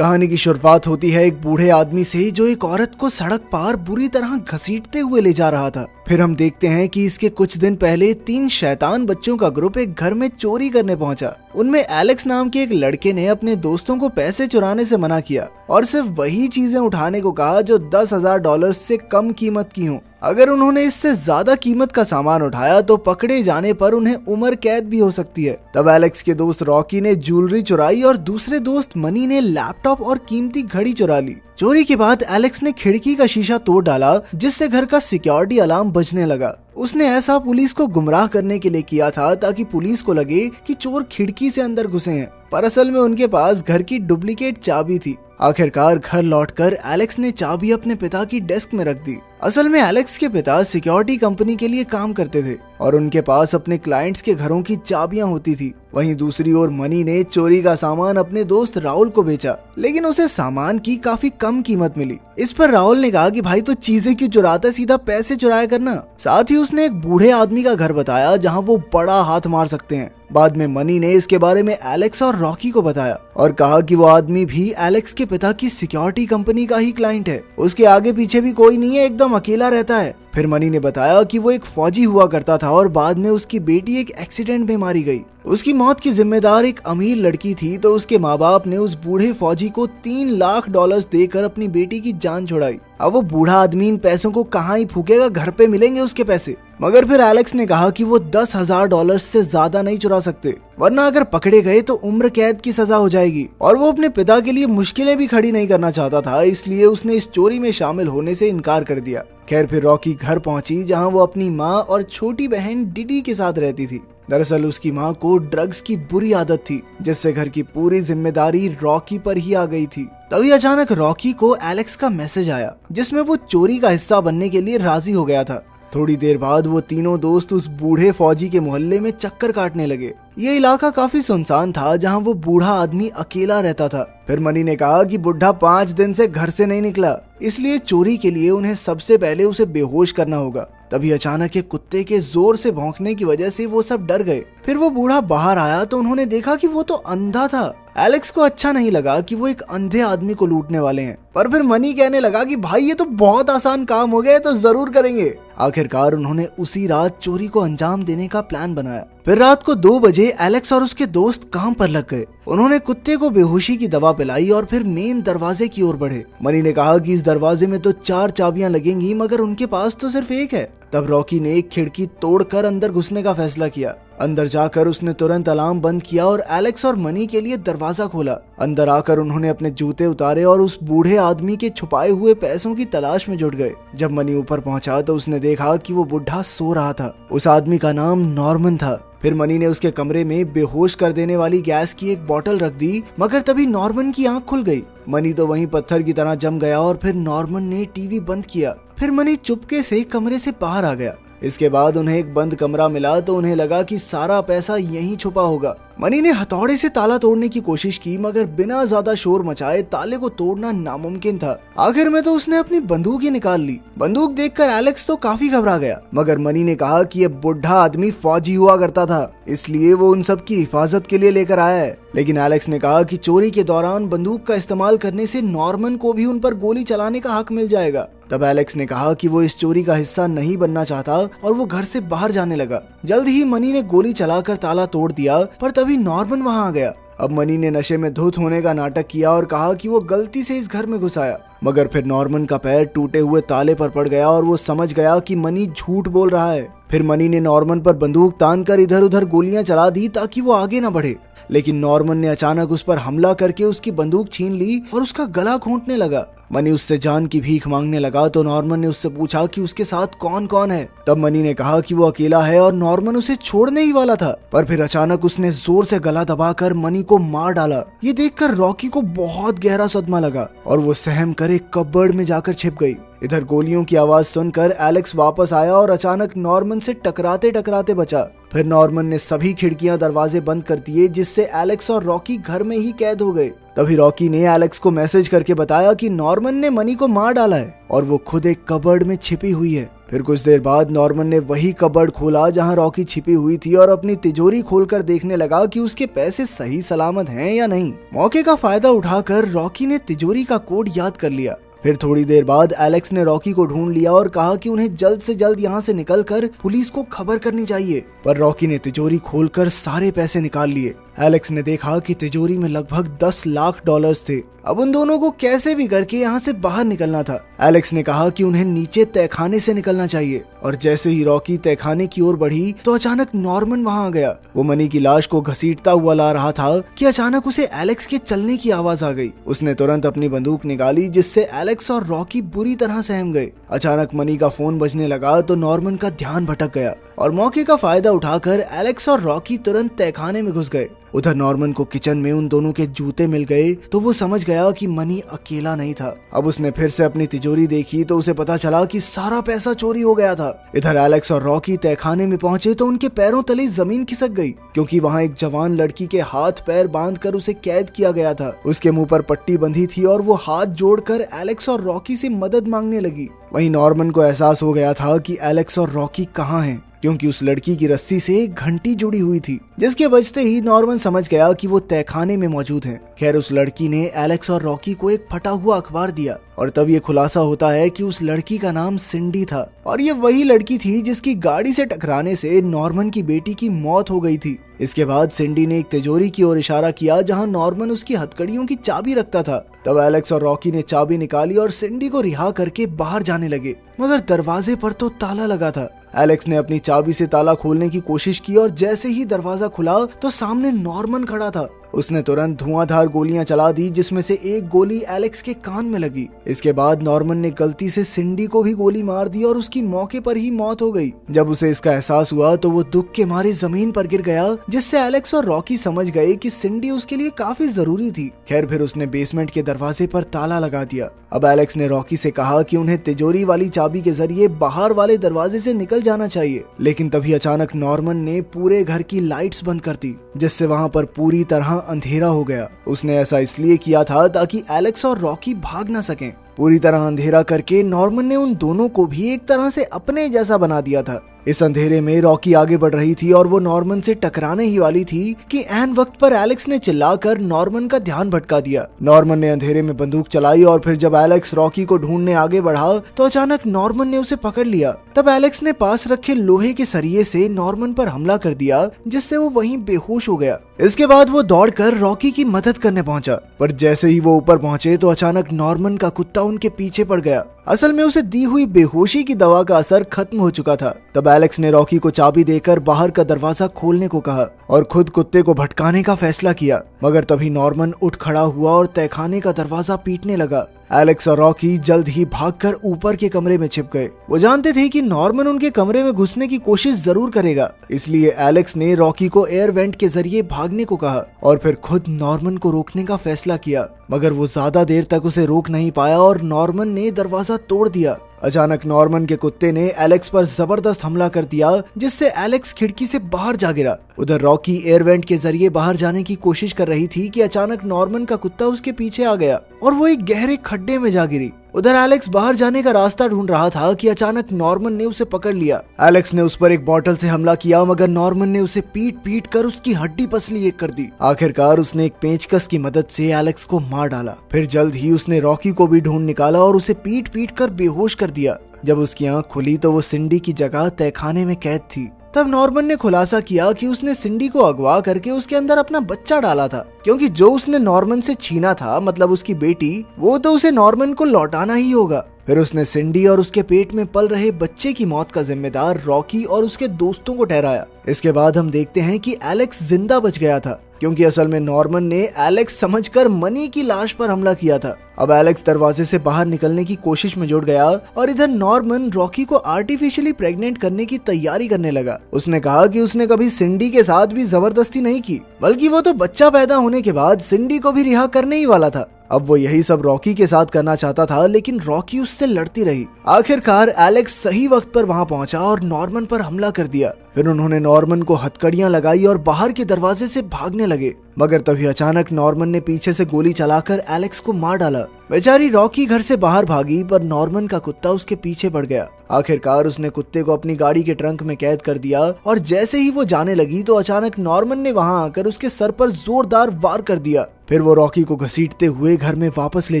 कहानी की शुरुआत होती है एक बूढ़े आदमी से जो एक औरत को सड़क पार बुरी तरह घसीटते हुए ले जा रहा था। फिर हम देखते हैं कि इसके कुछ दिन पहले 3 शैतान बच्चों का ग्रुप एक घर में चोरी करने पहुंचा। उनमें एलेक्स नाम के एक लड़के ने अपने दोस्तों को पैसे चुराने से मना किया और सिर्फ वही चीजें उठाने को कहा जो $10,000 से कम कीमत की हों। अगर उन्होंने इससे ज्यादा कीमत का सामान उठाया तो पकड़े जाने पर उन्हें उम्र कैद भी हो सकती है। तब एलेक्स के दोस्त रॉकी ने ज्वेलरी चुराई और दूसरे दोस्त मनी ने लैपटॉप और कीमती घड़ी चुरा ली। चोरी के बाद एलेक्स ने खिड़की का शीशा तोड़ डाला जिससे घर का सिक्योरिटी अलार्म बजने लगा। उसने ऐसा पुलिस को गुमराह करने के लिए किया था ताकि पुलिस को लगे कि चोर खिड़की से अंदर घुसे हैं, पर असल में उनके पास घर की डुप्लीकेट चाबी थी। आखिरकार घर लौटकर एलेक्स ने चाबी अपने पिता की डेस्क में रख दी। असल में एलेक्स के पिता सिक्योरिटी कंपनी के लिए काम करते थे और उनके पास अपने क्लाइंट्स के घरों की चाबियां होती थी। वहीं दूसरी ओर मनी ने चोरी का सामान अपने दोस्त राहुल को बेचा, लेकिन उसे सामान की काफी कम कीमत मिली। इस पर राहुल ने कहा कि भाई तो चीजें क्यों चुराता, सीधा पैसे चुराया करना। साथ ही उसने एक बूढ़े आदमी का घर बताया जहां वो बड़ा हाथ मार सकते हैं। बाद में मनी ने इसके बारे में एलेक्स और रॉकी को बताया और कहा कि वो आदमी भी एलेक्स के पिता की सिक्योरिटी कंपनी का ही क्लाइंट है। उसके आगे पीछे भी कोई नहीं है, एकदम अकेला रहता है। फिर मनी ने बताया कि वो एक फौजी हुआ करता था और बाद में उसकी बेटी एक एक्सीडेंट में मारी गई। उसकी मौत की जिम्मेदार एक अमीर लड़की थी, तो उसके माँ बाप ने उस बूढ़े फौजी को $3 लाख देकर अपनी बेटी की जान छुड़ाई। अब वो बूढ़ा आदमी इन पैसों को कहाँ ही फूकेगा, घर पे मिलेंगे उसके पैसे। मगर फिर एलेक्स ने कहा कि वो $10,000 से ज्यादा नहीं चुरा सकते, वरना अगर पकड़े गए तो उम्र कैद की सजा हो जाएगी। और वो अपने पिता के लिए मुश्किलें भी खड़ी नहीं करना चाहता था, इसलिए उसने इस चोरी में शामिल होने से इनकार कर दिया। खैर फिर रॉकी घर पहुंची जहां वो अपनी माँ और छोटी बहन डिडी के साथ रहती थी। दरअसल उसकी माँ को ड्रग्स की बुरी आदत थी, जिससे घर की पूरी जिम्मेदारी रॉकी पर ही आ गई थी। तभी अचानक रॉकी को एलेक्स का मैसेज आया जिसमें वो चोरी का हिस्सा बनने के लिए राजी हो गया था। थोड़ी देर बाद वो तीनों दोस्त उस बूढ़े फौजी के मोहल्ले में चक्कर काटने लगे। ये इलाका काफी सुनसान था जहां वो बूढ़ा आदमी अकेला रहता था। फिर मनी ने कहा कि बुढ़ा 5 दिन से घर से नहीं निकला, इसलिए चोरी के लिए उन्हें सबसे पहले उसे बेहोश करना होगा। तभी अचानक एक कुत्ते के जोर से भौंकने की वजह से वो सब डर गए। फिर वो बूढ़ा बाहर आया तो उन्होंने देखा कि वो तो अंधा था। एलेक्स को अच्छा नहीं लगा कि वो एक अंधे आदमी को लूटने वाले हैं, पर फिर मनी कहने लगा कि भाई ये तो बहुत आसान काम हो गया, तो जरूर करेंगे। आखिरकार उन्होंने उसी रात चोरी को अंजाम देने का प्लान बनाया। फिर रात को 2 बजे एलेक्स और उसके दोस्त काम पर लग गए। उन्होंने कुत्ते को बेहोशी की दवा पिलाई और फिर मेन दरवाजे की ओर बढ़े। मनी ने कहा कि इस दरवाजे में तो 4 चाबियां लगेंगी, मगर उनके पास तो सिर्फ एक है। तब रॉकी ने एक खिड़की तोड़कर अंदर घुसने का फैसला किया। अंदर जाकर उसने तुरंत अलार्म बंद किया और एलेक्स और मनी के लिए दरवाजा खोला। अंदर आकर उन्होंने अपने जूते उतारे और उस बूढ़े आदमी के छुपाए हुए पैसों की तलाश में जुट गए। जब मनी ऊपर पहुंचा तो उसने देखा कि वो बुढ़ा सो रहा था। उस आदमी का नाम नॉर्मन था। फिर मनी ने उसके कमरे में बेहोश कर देने वाली गैस की एक बोतल रख दी, मगर तभी नॉर्मन की आंख खुल गई। मनी तो वहीं पत्थर की तरह जम गया और फिर नॉर्मन ने टीवी बंद किया। फिर मनी चुपके से कमरे से बाहर आ गया। इसके बाद उन्हें एक बंद कमरा मिला तो उन्हें लगा कि सारा पैसा यहीं छुपा होगा। मनी ने हथौड़े से ताला तोड़ने की कोशिश की, मगर बिना ज्यादा शोर मचाए ताले को तोड़ना नामुमकिन था। आखिर में तो उसने अपनी बंदूक ही निकाल ली। बंदूक देखकर एलेक्स तो काफी घबरा गया, मगर मनी ने कहा कि ये बुढ़ा आदमी फौजी हुआ करता था, इसलिए वो उन सब की हिफाजत के लिए लेकर आया है। लेकिन एलेक्स ने कहा कि चोरी के दौरान बंदूक का इस्तेमाल करने से नॉर्मन को भी उन पर गोली चलाने का हक मिल जाएगा। तब एलेक्स ने कहा कि वो इस चोरी का हिस्सा नहीं बनना चाहता और वो घर से बाहर जाने लगा। जल्द ही मनी ने गोली चलाकर ताला तोड़ दिया, पर तभी नॉर्मन वहां आ गया। अब मनी ने नशे में धुत होने का नाटक किया और कहा कि वो गलती से इस घर में घुस आया, मगर फिर नॉर्मन का पैर टूटे हुए ताले पर पड़ गया और वो समझ गया कि मनी झूठ बोल रहा है। फिर मनी ने नॉर्मन पर बंदूक तानकर इधर उधर गोलियां चला दी ताकि वो आगे न बढ़े। लेकिन नॉर्मन ने अचानक उस पर हमला करके उसकी बंदूक छीन ली और उसका गला घोंटने लगा। मनी उससे जान की भीख मांगने लगा तो नॉर्मन ने उससे पूछा कि उसके साथ कौन कौन है। तब मनी ने कहा कि वो अकेला है और नॉर्मन उसे छोड़ने ही वाला था, पर फिर अचानक उसने जोर से गला दबाकर मनी को मार डाला। ये देखकर रॉकी को बहुत गहरा सदमा लगा और वो सहम कर एक कबर्ड में जाकर छिप गई। इधर गोलियों की आवाज सुनकर एलेक्स वापस आया और अचानक नॉर्मन से टकराते टकराते बचा। फिर नॉर्मन ने सभी खिड़कियां दरवाजे बंद कर दिए, जिससे एलेक्स और रॉकी घर में ही कैद हो गए। तभी रॉकी ने एलेक्स को मैसेज करके बताया कि नॉर्मन ने मनी को मार डाला है और वो खुद एक कबर्ड में छिपी हुई है। फिर कुछ देर बाद नॉर्मन ने वही कबर्ड खोला जहां रॉकी छिपी हुई थी और अपनी तिजोरी खोलकर देखने लगा कि उसके पैसे सही सलामत हैं या नहीं। मौके का फायदा उठाकर रॉकी ने तिजोरी का कोड याद कर लिया। फिर थोड़ी देर बाद एलेक्स ने रॉकी को ढूंढ लिया और कहा कि उन्हें जल्द से जल्द यहाँ से निकलकर पुलिस को खबर करनी चाहिए। पर रॉकी ने तिजोरी खोलकर सारे पैसे निकाल लिए। एलेक्स ने देखा कि तिजोरी में लगभग 10 लाख डॉलर्स थे। अब उन दोनों को कैसे भी करके यहाँ से बाहर निकलना था। एलेक्स ने कहा कि उन्हें नीचे तहखाने से निकलना चाहिए और जैसे ही रॉकी तहखाने की ओर बढ़ी तो अचानक नॉर्मन वहाँ आ गया। वो मनी की लाश को घसीटता हुआ ला रहा था कि अचानक उसे एलेक्स के चलने की आवाज आ गई। उसने तुरंत अपनी बंदूक निकाली जिससे एलेक्स और रॉकी बुरी तरह सहम गए। अचानक मनी का फोन बजने लगा तो नॉर्मन का ध्यान भटक गया और मौके का फायदा उठाकर एलेक्स और रॉकी तुरंत तहखाने में घुस गए। उधर नॉर्मन को किचन में उन दोनों के जूते मिल गए तो वो समझ गया कि मनी अकेला नहीं था। अब उसने फिर से अपनी तिजोरी देखी तो उसे पता चला कि सारा पैसा चोरी हो गया था। इधर एलेक्स और रॉकी तहखाने में पहुंचे तो उनके पैरों तले जमीन खिसक गई क्योंकि वहां एक जवान लड़की के हाथ पैर बांधकर उसे कैद किया गया था। उसके मुंह पर पट्टी बंधी थी और वो हाथ जोड़कर एलेक्स और रॉकी से मदद मांगने लगी। वहीं नॉर्मन को एहसास हो गया था कि एलेक्स और रॉकी कहाँ हैं क्योंकि उस लड़की की रस्सी से एक घंटी जुड़ी हुई थी जिसके बजते ही नॉर्मन समझ गया कि वो तहखाने में मौजूद हैं। खैर उस लड़की ने एलेक्स और रॉकी को एक फटा हुआ अखबार दिया और तब ये खुलासा होता है कि उस लड़की का नाम सिंडी था और ये वही लड़की थी जिसकी गाड़ी से टकराने से नॉर्मन की बेटी की मौत हो गई थी। इसके बाद सिंडी ने एक तिजोरी की ओर इशारा किया जहां नॉर्मन उसकी हथकड़ियों की चाबी रखता था। तब एलेक्स और रॉकी ने चाबी निकाली और सिंडी को रिहा करके बाहर जाने लगे मगर दरवाजे पर तो ताला लगा था। एलेक्स ने अपनी चाबी से ताला खोलने की कोशिश की और जैसे ही दरवाजा खुला तो सामने नॉर्मन खड़ा था। उसने तुरंत धुआंधार गोलियां चला दी जिसमें से एक गोली एलेक्स के कान में लगी। इसके बाद नॉर्मन ने गलती से सिंडी को भी गोली मार दी और उसकी मौके पर ही मौत हो गई। जब उसे इसका एहसास हुआ तो वो दुख के मारे जमीन पर गिर गया जिससे एलेक्स और रॉकी समझ गए कि सिंडी उसके लिए काफी जरूरी थी। खैर फिर उसने बेसमेंट के दरवाजे पर ताला लगा दिया। अब एलेक्स ने रॉकी से कहा कि उन्हें तिजोरी वाली चाबी के जरिए बाहर वाले दरवाजे से निकल जाना चाहिए, लेकिन तभी अचानक नॉर्मन ने पूरे घर की लाइट्स बंद कर दी जिससे वहां पर पूरी तरह अंधेरा हो गया। उसने ऐसा इसलिए किया था ताकि एलेक्स और रॉकी भाग न सकें। पूरी तरह अंधेरा करके नॉर्मन ने उन दोनों को भी एक तरह से अपने जैसा बना दिया था। इस अंधेरे में रॉकी आगे बढ़ रही थी और वो नॉर्मन से टकराने ही वाली थी कि ऐन वक्त पर एलेक्स ने चिल्लाकर नॉर्मन का ध्यान भटका दिया। नॉर्मन ने अंधेरे में बंदूक चलाई और फिर जब एलेक्स रॉकी को ढूंढने आगे बढ़ा तो अचानक नॉर्मन ने उसे पकड़ लिया। तब एलेक्स ने पास रखे लोहे के सरिये से नॉर्मन पर हमला कर दिया जिससे वो वहीं बेहोश हो गया। इसके बाद वो दौड़कर रॉकी की मदद करने पहुंचा, पर जैसे ही वो ऊपर पहुंचे तो अचानक नॉर्मन का कुत्ता उनके पीछे पड़ गया। असल में उसे दी हुई बेहोशी की दवा का असर खत्म हो चुका था। तब एलेक्स ने रॉकी को चाबी देकर बाहर का दरवाजा खोलने को कहा और खुद कुत्ते को भटकाने का फैसला किया, मगर तभी नॉर्मन उठ खड़ा हुआ और तहखाने का दरवाजा पीटने लगा। एलेक्स और रॉकी जल्द ही भागकर ऊपर के कमरे में छिप गए। वो जानते थे कि नॉर्मन उनके कमरे में घुसने की कोशिश जरूर करेगा, इसलिए एलेक्स ने रॉकी को एयर वेंट के जरिए भागने को कहा और फिर खुद नॉर्मन को रोकने का फैसला किया, मगर वो ज्यादा देर तक उसे रोक नहीं पाया और नॉर्मन ने दरवाजा तोड़ दिया। अचानक नॉर्मन के कुत्ते ने एलेक्स पर जबरदस्त हमला कर दिया जिससे एलेक्स खिड़की से बाहर जा गिरा। उधर रॉकी एयर वेंट के जरिए बाहर जाने की कोशिश कर रही थी कि अचानक नॉर्मन का कुत्ता उसके पीछे आ गया और वो एक गहरे खड्डे में जा गिरी। उधर एलेक्स बाहर जाने का रास्ता ढूंढ रहा था कि अचानक नॉर्मन ने उसे पकड़ लिया। एलेक्स ने उस पर एक बॉटल से हमला किया, मगर नॉर्मन ने उसे पीट कर उसकी हड्डी पसली एक कर दी। आखिरकार उसने एक पेंचकस की मदद से एलेक्स को मार डाला। फिर जल्द ही उसने रॉकी को भी ढूंढ निकाला और उसे पीट कर बेहोश कर दिया। जब उसकी आंख खुली तो वो सिंडी की जगह तहखाने में कैद थी। तब नॉर्मन ने खुलासा किया कि उसने सिंडी को अगवा करके उसके अंदर अपना बच्चा डाला था, क्योंकि जो उसने नॉर्मन से छीना था, मतलब उसकी बेटी, वो तो उसे नॉर्मन को लौटाना ही होगा। फिर उसने सिंडी और उसके पेट में पल रहे बच्चे की मौत का जिम्मेदार रॉकी और उसके दोस्तों को ठहराया। इसके बाद हम देखते हैं कि एलेक्स जिंदा बच गया था, क्योंकि असल में नॉर्मन ने एलेक्स समझकर मनी की लाश पर हमला किया था। अब एलेक्स दरवाजे से बाहर निकलने की कोशिश में जुट गया और इधर नॉर्मन रॉकी को आर्टिफिशियली प्रेग्नेंट करने की तैयारी करने लगा। उसने कहा कि उसने कभी सिंडी के साथ भी जबरदस्ती नहीं की, बल्कि वो तो बच्चा पैदा होने के बाद सिंडी को भी रिहा करने ही वाला था। अब वो यही सब रॉकी के साथ करना चाहता था, लेकिन रॉकी उससे लड़ती रही। आखिरकार एलेक्स सही वक्त पर वहां पहुंचा और नॉर्मन पर हमला कर दिया। फिर उन्होंने नॉर्मन को हथकड़ियां लगाई और बाहर के दरवाजे से भागने लगे, मगर तभी अचानक नॉर्मन ने पीछे से गोली चलाकर एलेक्स को मार डाला। बेचारी रॉकी घर से बाहर भागी, पर नॉर्मन का कुत्ता उसके पीछे पड़ गया। आखिरकार उसने कुत्ते को अपनी गाड़ी के ट्रंक में कैद कर दिया और जैसे ही वो जाने लगी तो अचानक नॉर्मन ने वहां आकर उसके सर पर जोरदार वार कर दिया। फिर वो रॉकी को घसीटते हुए घर में वापस ले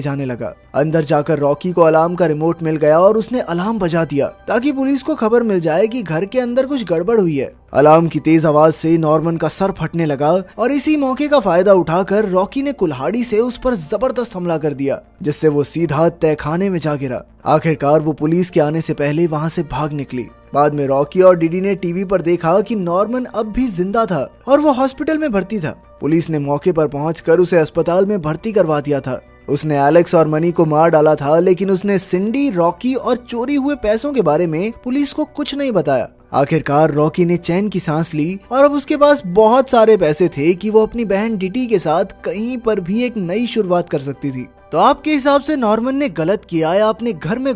जाने लगा। अंदर जाकर रॉकी को अलार्म का रिमोट मिल गया और उसने अलार्म बजा दिया ताकि पुलिस को खबर मिल जाए कि घर के अंदर कुछ गड़बड़ हुई है। अलार्म की तेज आवाज से नॉर्मन का सर फटने लगा और इसी मौके का फायदा उठाकर रॉकी ने कुल्हाड़ी से उस पर जबरदस्त हमला कर दिया, जिससे वो सीधा तहखाने में जा गिरा। आखिरकार वो पुलिस के आने से पहले वहां से भाग निकली। बाद में रॉकी और डिडी ने टीवी पर देखा कि नॉर्मन अब भी जिंदा था और वो हॉस्पिटल में भर्ती था। पुलिस ने मौके पर पहुंचकर उसे अस्पताल में भर्ती करवा दिया था। उसने एलेक्स और मनी को मार डाला था, लेकिन उसने सिंडी, रॉकी और चोरी हुए पैसों के बारे में पुलिस को कुछ नहीं बताया। आखिरकार रॉकी ने चैन की सांस ली और अब उसके पास बहुत सारे पैसे थे कि वो अपनी बहन डिटी के साथ कहीं पर भी एक नई शुरुआत कर सकती थी। तो आपके हिसाब से नॉर्मन ने गलत किया या अपने घर में